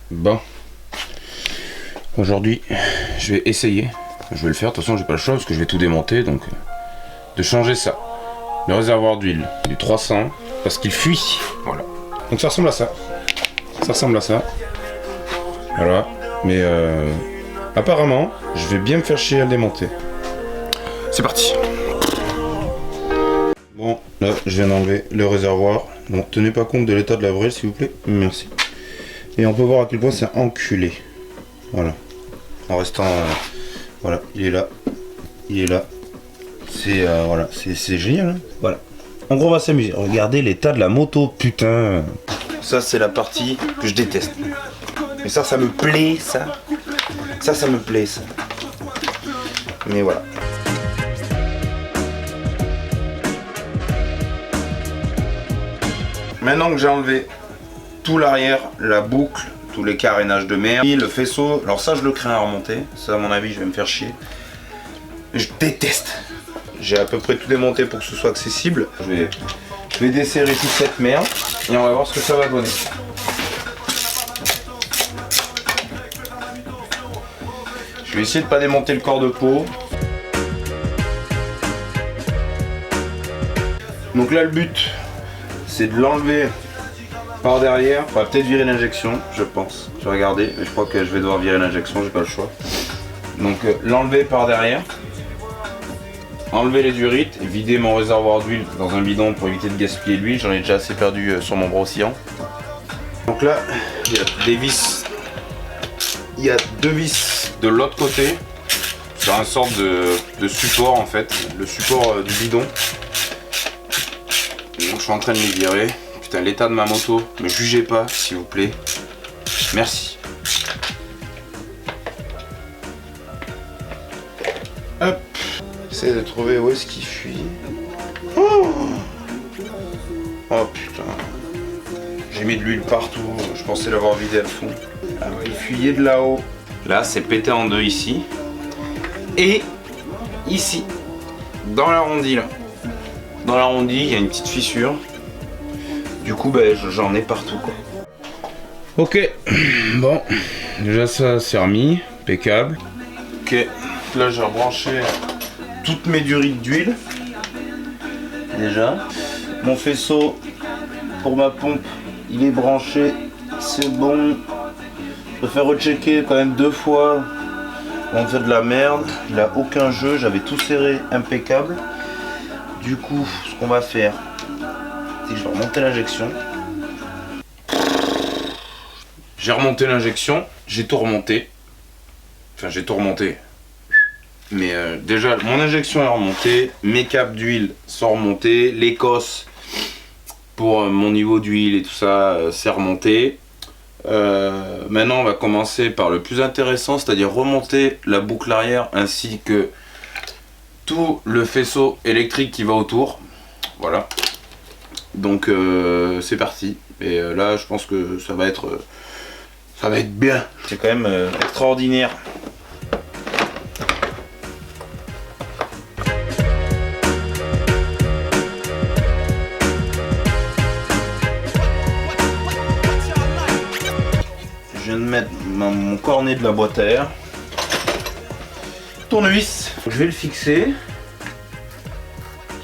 Bon. Aujourd'hui, je vais essayer. Je vais le faire, de toute façon j'ai pas le choix parce que je vais tout démonter, donc de changer ça. Le réservoir d'huile du 300 parce qu'il fuit. Voilà. Donc ça ressemble à ça. Ça ressemble à ça. Voilà. Mais apparemment, je vais bien me faire chier à le démonter. C'est parti. Bon, là, je viens d'enlever le réservoir. Bon, tenez pas compte de l'état de la vrille, s'il vous plaît. Merci. Et on peut voir à quel point c'est enculé. Voilà. En restant... voilà, il est là. Il est là. C'est voilà, c'est génial. Hein, voilà. En gros, on va s'amuser. Regardez l'état de la moto, putain. Ça, c'est la partie que je déteste. Mais ça me plaît, ça. Ça me plaît, ça. Mais voilà. Maintenant que j'ai enlevé tout l'arrière, la boucle, tous les carénages de mer, et le faisceau, alors ça je le crains à remonter, ça à mon avis je vais me faire chier. Je déteste. J'ai à peu près tout démonté pour que ce soit accessible. Je vais desserrer toute cette merde et on va voir ce que ça va donner. Je vais essayer de pas démonter le corps de peau. Donc là le but c'est de l'enlever par derrière. On va peut-être virer l'injection, je pense. Je vais regarder, mais je crois que je vais devoir virer l'injection, j'ai pas le choix. Donc l'enlever par derrière. Enlever les durites et vider mon réservoir d'huile dans un bidon pour éviter de gaspiller l'huile. J'en ai déjà assez perdu sur mon bras oscillant. Donc là, il y a des vis. Il y a deux vis de l'autre côté. C'est une sorte de support en fait. Le support du bidon. Donc je suis en train de les virer. Putain, l'état de ma moto, me jugez pas s'il vous plaît. Merci. Hop. J'essaie de trouver où est-ce qu'il fuit. Oh putain. J'ai mis de l'huile partout. Je pensais l'avoir vidé à fond. Ah, il fuyait de là-haut. Là, c'est pété en deux ici. Et ici. Dans l'arrondi là. Dans l'arrondi, il y a une petite fissure. Du coup, j'en ai partout quoi. Ok. Bon. Déjà ça c'est remis. Impeccable. Ok. Là j'ai rebranché toutes mes durites d'huile. Déjà. Mon faisceau pour ma pompe, il est branché. C'est bon. Je préfère rechecker quand même 2 fois. On fait de la merde. Il a aucun jeu. J'avais tout serré impeccable. Du coup, ce qu'on va faire, c'est que je vais remonter l'injection. J'ai remonté l'injection. J'ai tout remonté. Enfin, j'ai tout remonté. Mais déjà, mon injection est remontée, mes câbles d'huile sont remontés, l'écosse pour mon niveau d'huile et tout ça, c'est remonté. Maintenant, on va commencer par le plus intéressant, c'est-à-dire remonter la boucle arrière ainsi que tout le faisceau électrique qui va autour. Voilà. Donc, c'est parti. Et là, je pense que ça va être bien. C'est quand même extraordinaire. Je viens de mettre mon cornet de la boîte à air. Tournevis. Je vais le fixer.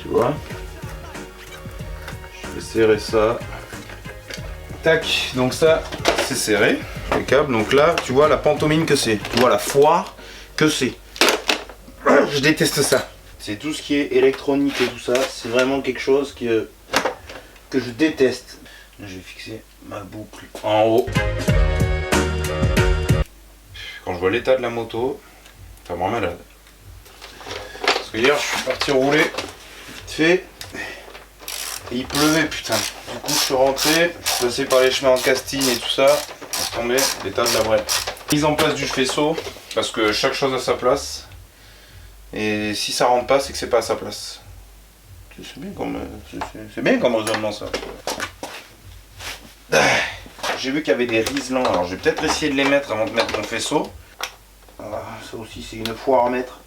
Tu vois. Je vais serrer ça. Tac. Donc ça, c'est serré. Les câbles. Donc là, tu vois la pantomime que c'est. Tu vois la foire que c'est. Je déteste ça. C'est tout ce qui est électronique et tout ça. C'est vraiment quelque chose que je déteste. Je vais fixer ma boucle en haut. Quand je vois l'état de la moto, ça me rend malade. Parce que hier, je suis parti rouler, vite fait, et il pleuvait, putain. Du coup, je suis rentré, je suis passé par les chemins en castine et tout ça. Laisse tomber, l'état de la brette. Mise en place du faisceau, parce que chaque chose a sa place. Et si ça rentre pas, c'est que c'est pas à sa place. C'est bien comme raisonnement ça. J'ai vu qu'il y avait des riselants, alors je vais peut-être essayer de les mettre avant de mettre mon faisceau. Ah, ça aussi c'est une foire à mettre.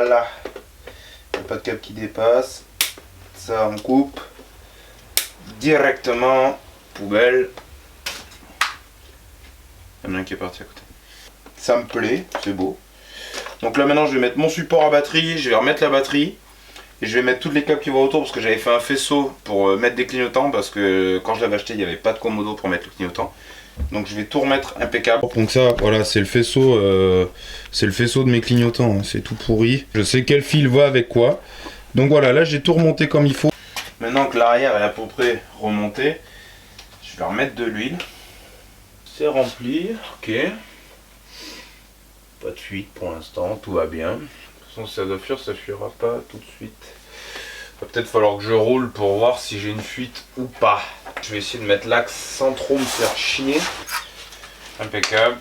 Voilà. Il n'y a pas de câble qui dépasse. Ça, on coupe. Directement. Poubelle. Il y en a un qui est parti à côté. Ça me plaît, c'est beau. Donc là maintenant je vais mettre mon support à batterie, je vais remettre la batterie. Et je vais mettre toutes les câbles qui vont autour parce que j'avais fait un faisceau pour mettre des clignotants. Parce que quand je l'avais acheté il n'y avait pas de commodo pour mettre le clignotant. Donc je vais tout remettre impeccable. Donc ça voilà c'est le faisceau de mes clignotants, hein. C'est tout pourri. Je sais quel fil va avec quoi. Donc voilà, là j'ai tout remonté comme il faut. Maintenant que l'arrière est à peu près remonté, je vais remettre de l'huile. C'est rempli, ok. Pas de fuite pour l'instant, tout va bien. De toute façon si ça doit fuir, ça fuira pas tout de suite. Va peut-être falloir que je roule pour voir si j'ai une fuite ou pas. Je vais essayer de mettre l'axe sans trop me faire chier. Impeccable.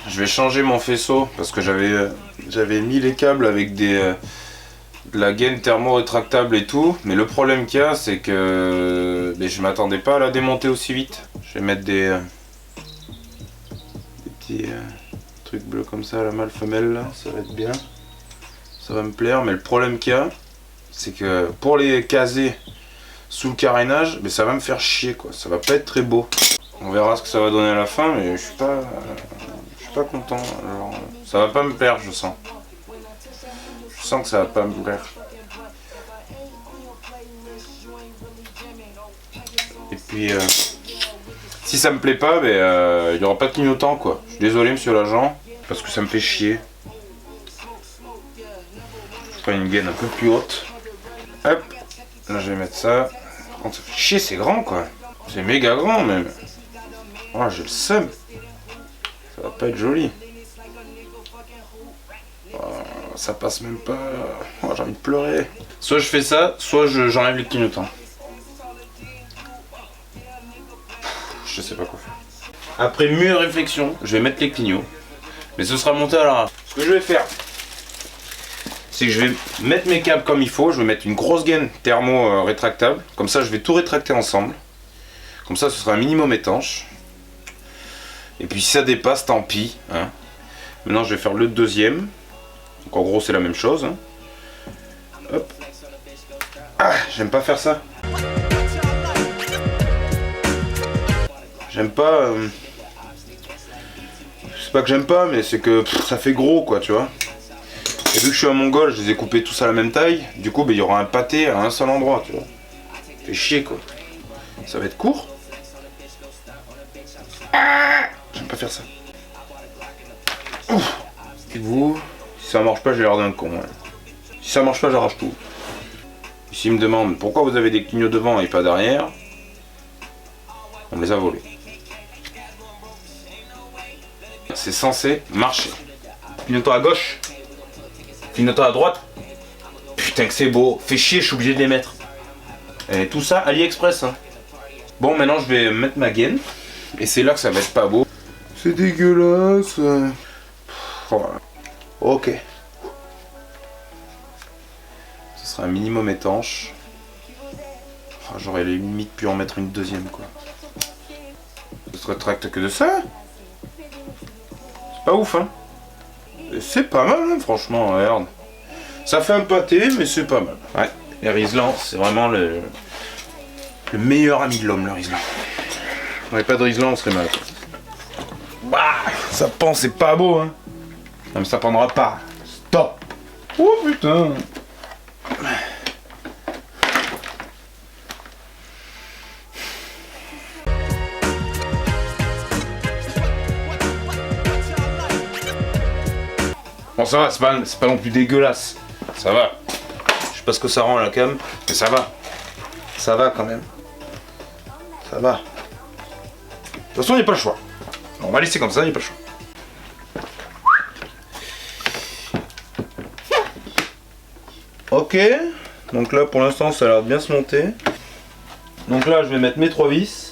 Je vais changer mon faisceau parce que j'avais mis les câbles avec de la gaine thermo-rétractable et tout. Mais le problème qu'il y a, c'est que je m'attendais pas à la démonter aussi vite. Je vais mettre des petits trucs bleus comme ça, la mâle femelle là, ça va être bien. Ça va me plaire, mais le problème qu'il y a, c'est que pour les caser sous le carénage, ça va me faire chier quoi. Ça va pas être très beau. On verra ce que ça va donner à la fin, mais je suis pas content. Alors, ça va pas me plaire, je sens. Je sens que ça va pas me plaire. Et puis, si ça me plaît pas, il y aura pas de clignotant quoi. Je suis désolé monsieur l'agent, parce que ça me fait chier. Je prends une gaine un peu plus haute. Hop, là je vais mettre ça. Par contre ça fait chier, c'est grand quoi. C'est méga grand même. Oh, j'ai le seum. Ça va pas être joli. Oh, ça passe même pas. Oh, j'ai envie de pleurer. Soit je fais ça, soit j'enlève les clignotants. Je sais pas quoi faire. Après mûre réflexion, je vais mettre les clignots. Mais ce sera monté à l'arrache. Ce que je vais faire, c'est que je vais mettre mes câbles comme il faut. Je vais mettre une grosse gaine thermo rétractable. Comme ça, je vais tout rétracter ensemble. Comme ça, ce sera un minimum étanche. Et puis si ça dépasse, tant pis. Hein. Maintenant, je vais faire le deuxième. Donc en gros, c'est la même chose. Hein. Hop. Ah, j'aime pas faire ça. J'aime pas. C'est pas que j'aime pas, mais c'est que ça fait gros quoi, tu vois. Et vu que je suis un mongol, je les ai coupés tous à la même taille. Du coup, il y aura un pâté à un seul endroit, tu vois. Ça fait chier quoi. Ça va être court. Ah, j'aime pas faire ça. Dites-vous, si ça marche pas, j'ai l'air d'un con. Hein. Si ça marche pas, j'arrache tout. S'ils me demandent pourquoi vous avez des clignots devant et pas derrière, on me les a volés. C'est censé marcher. Clignotant à gauche. Clignotant à droite. Putain que c'est beau. Fait chier, je suis obligé de les mettre. Et tout ça, AliExpress. Hein. Bon, maintenant je vais mettre ma gaine. Et c'est là que ça va être pas beau. C'est dégueulasse. Voilà. Ok. Ce sera un minimum étanche. Oh, j'aurais limite pu en mettre une deuxième quoi. Ça se rétracte que de ça. C'est pas ouf hein. C'est pas mal hein, franchement, regarde. Ça fait un pâté mais c'est pas mal. Ouais, les Riesland, c'est vraiment le meilleur ami de l'homme, le Riesland. Si on n'avait pas de Riesland, on serait mal. Bah, ça pend, c'est pas beau hein. Non mais ça pendra pas. Stop. Oh putain. Bon ça va, c'est pas non plus dégueulasse. Ça va. Je sais pas ce que ça rend à la cam, mais ça va. Ça va quand même. Ça va. De toute façon, il n'y a pas le choix. On va laisser comme ça, il n'y a pas le choix. Ok. Donc là, pour l'instant, ça a l'air de bien se monter. Donc là, je vais mettre mes 3 vis.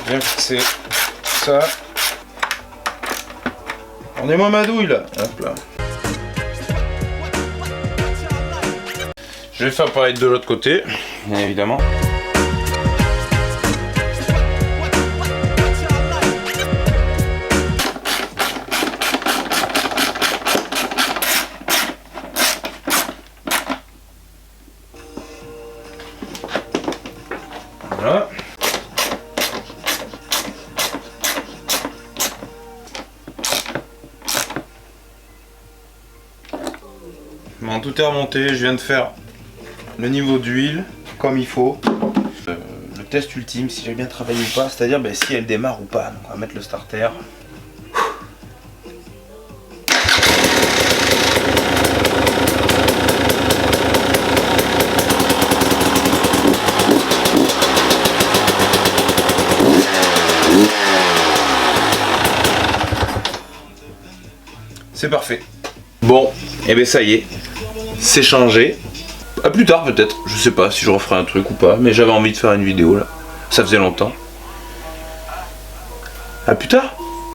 Bien fixer ça. Rendez-moi ma douille là. Hop là. Je vais faire pareil de l'autre côté, bien évidemment. Voilà. Bon, tout est remonté, je viens de faire le niveau d'huile comme il faut. Le test ultime, si j'ai bien travaillé ou pas, c'est-à-dire si elle démarre ou pas. Donc on va mettre le starter. C'est parfait. Bon, et bien ça y est, c'est changé. À plus tard peut-être, je sais pas si je referai un truc ou pas, mais j'avais envie de faire une vidéo là. Ça faisait longtemps. À plus tard.